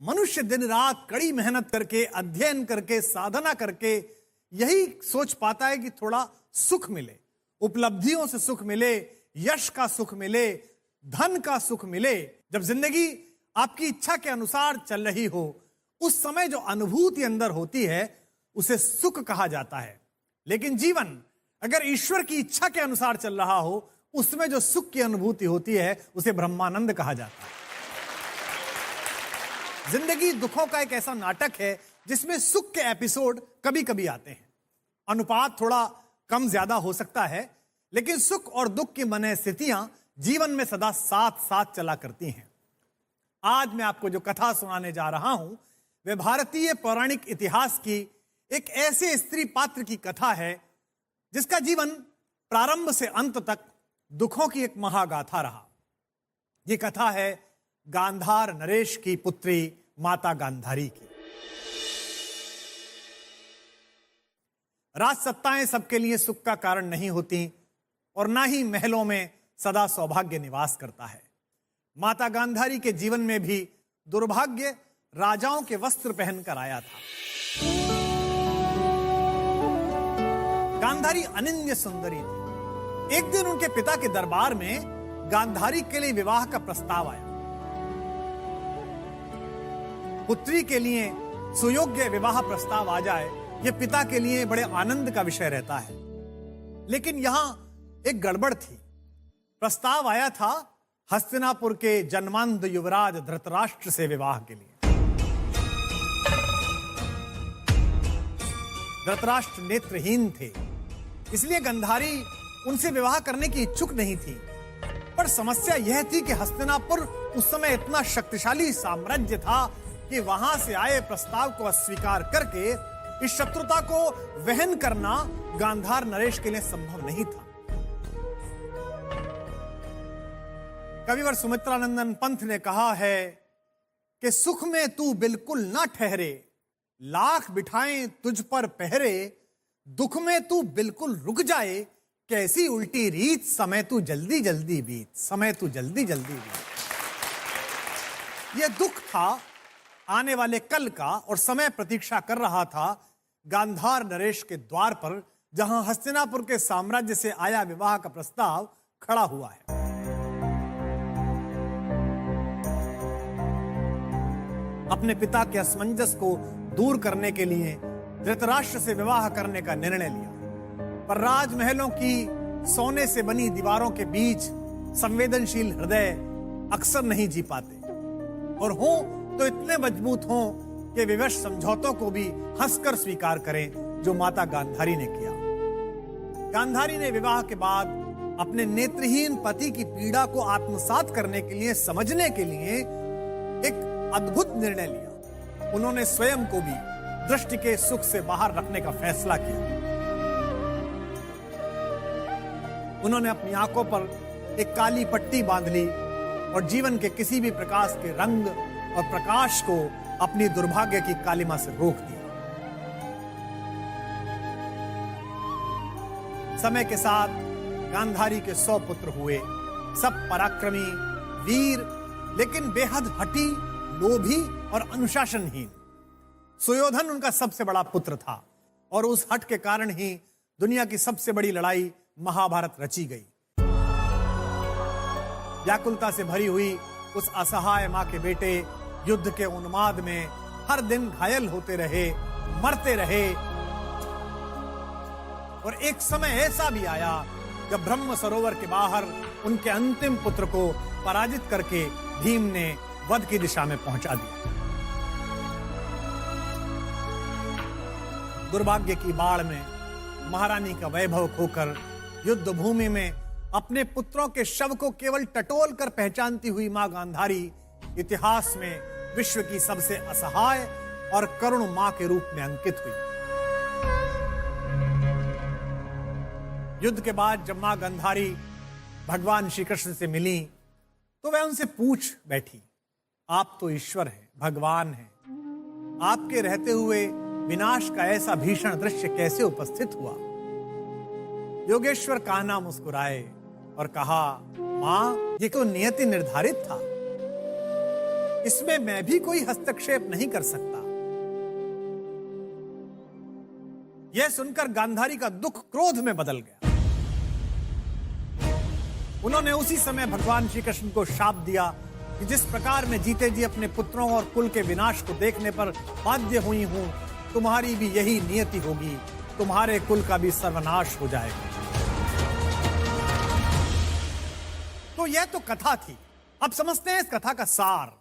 मनुष्य दिन रात कड़ी मेहनत करके, अध्ययन करके, साधना करके यही सोच पाता है कि थोड़ा सुख मिले, उपलब्धियों से सुख मिले, यश का सुख मिले, धन का सुख मिले। जब जिंदगी आपकी इच्छा के अनुसार चल रही हो, उस समय जो अनुभूति अंदर होती है उसे सुख कहा जाता है। लेकिन जीवन अगर ईश्वर की इच्छा के अनुसार चल रहा हो, उसमें जो सुख की अनुभूति होती है उसे ब्रह्मानंद कहा जाता है। जिंदगी दुखों का एक ऐसा नाटक है जिसमें सुख के एपिसोड कभी कभी आते हैं। अनुपात थोड़ा कम ज्यादा हो सकता है, लेकिन सुख और दुख की मनस्थितियां जीवन में सदा साथ साथ चला करती हैं। आज मैं आपको जो कथा सुनाने जा रहा हूं वह भारतीय पौराणिक इतिहास की एक ऐसे स्त्री पात्र की कथा है जिसका जीवन प्रारंभ से अंत तक दुखों की एक महागाथा रहा। यह कथा है गांधार नरेश की पुत्री माता गांधारी की। राजसत्ताएं सबके लिए सुख का कारण नहीं होती और ना ही महलों में सदा सौभाग्य निवास करता है। माता गांधारी के जीवन में भी दुर्भाग्य राजाओं के वस्त्र पहनकर आया था। गांधारी अनन्य सुंदरी थी। एक दिन उनके पिता के दरबार में गांधारी के लिए विवाह का प्रस्ताव आया। पुत्री के लिए सुयोग्य विवाह प्रस्ताव आ जाए, यह पिता के लिए बड़े आनंद का विषय रहता है। लेकिन यहां एक गड़बड़ थी। प्रस्ताव आया था हस्तिनापुर के जन्मांध युवराज धृतराष्ट्र से विवाह के लिए। धृतराष्ट्र नेत्रहीन थे, इसलिए गांधारी उनसे विवाह करने की इच्छुक नहीं थी। पर समस्या यह थी कि हस्तिनापुर उस समय इतना शक्तिशाली साम्राज्य था कि वहां से आए प्रस्ताव को अस्वीकार करके इस शत्रुता को वहन करना गांधार नरेश के लिए संभव नहीं था। कविवर सुमित्रानंदन पंत ने कहा है कि सुख में तू बिल्कुल ना ठहरे, लाख बिठाएं तुझ पर पहरे, दुख में तू बिल्कुल रुक जाए, कैसी उल्टी रीत, समय तू जल्दी जल्दी बीत, समय तू जल्दी जल्दी बीत। यह दुख था आने वाले कल का, और समय प्रतीक्षा कर रहा था गांधार नरेश के द्वार पर, जहां हस्तिनापुर के साम्राज्य से आया विवाह का प्रस्ताव खड़ा हुआ है। अपने पिता के असमंजस को दूर करने के लिए धृतराष्ट्र से विवाह करने का निर्णय लिया। पर राजमहलों की सोने से बनी दीवारों के बीच संवेदनशील हृदय अक्सर नहीं जी पाते, और हो तो इतने मजबूत हों कि विवश समझौतों को भी हंसकर स्वीकार करें, जो माता गांधारी ने किया। गांधारी ने विवाह के बाद अपने नेत्रहीन पति की पीड़ा को आत्मसात करने के लिए, समझने के लिए एक अद्भुत निर्णय लिया। उन्होंने स्वयं को भी दृष्टि के सुख से बाहर रखने का फैसला किया। उन्होंने अपनी आंखों पर एक काली पट्टी बांध ली और जीवन के किसी भी प्रकाश के रंग और प्रकाश को अपनी दुर्भाग्य की कालिमा से रोक दिया। समय के साथ गांधारी के 100 पुत्र हुए, सब पराक्रमी, वीर, लेकिन बेहद हठी, लोभी और अनुशासनहीन। सुयोधन उनका सबसे बड़ा पुत्र था, और उस हट के कारण ही दुनिया की सबसे बड़ी लड़ाई महाभारत रची गई। व्याकुलता से भरी हुई उस असहाय मां के बेटे युद्ध के उन्माद में हर दिन घायल होते रहे, मरते रहे। और एक समय ऐसा भी आया जब ब्रह्म सरोवर के बाहर उनके अंतिम पुत्र को पराजित करके भीम ने वध की दिशा में पहुंचा दिया। दुर्भाग्य की बाढ़ में महारानी का वैभव खोकर युद्ध भूमि में अपने पुत्रों के शव को केवल टटोल कर पहचानती हुई मां गांधारी इतिहास में विश्व की सबसे असहाय और करुण मां के रूप में अंकित हुई। युद्ध के बाद जब मां गांधारी भगवान श्री कृष्ण से मिली तो वह उनसे पूछ बैठी, आप तो ईश्वर हैं, भगवान हैं, आपके रहते हुए विनाश का ऐसा भीषण दृश्य कैसे उपस्थित हुआ? योगेश्वर कान्हा मुस्कुराए और कहा, मां, ये तो नियति निर्धारित था। इसमें मैं भी कोई हस्तक्षेप नहीं कर सकता। यह सुनकर गांधारी का दुख क्रोध में बदल गया। उन्होंने उसी समय भगवान श्री कृष्ण को शाप दिया कि जिस प्रकार मैं जीते जी अपने पुत्रों और कुल के विनाश को देखने पर बाध्य हुई हूं, तुम्हारी भी यही नियति होगी, तुम्हारे कुल का भी सर्वनाश हो जाएगा। तो यह तो कथा थी। अब समझते हैं इस कथा का सार।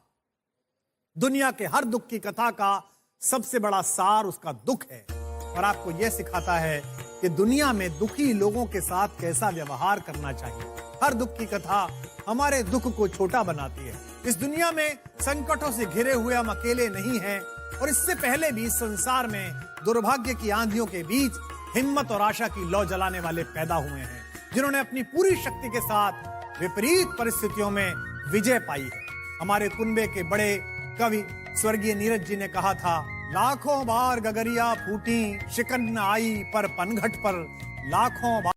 दुनिया के हर दुख की कथा का सबसे बड़ा सार उसका दुख है, और आपको यह सिखाता है कि दुनिया में दुखी लोगों के साथ कैसा व्यवहार करना चाहिए। हर दुख की कथा हमारे दुख को छोटा बनाती है। इस दुनिया में संकटों से घिरे हुए हम अकेले नहीं हैं, और इससे पहले भी इस संसार में दुर्भाग्य की आंधियों के बीच हिम्मत और आशा की लौ जलाने वाले पैदा हुए हैं, जिन्होंने अपनी पूरी शक्ति के साथ विपरीत परिस्थितियों में विजय पाई है। हमारे कुनबे के बड़े कवि स्वर्गीय नीरज जी ने कहा था, लाखों बार गगरिया फूटी शिकन न आई पर पनघट पर, लाखों बार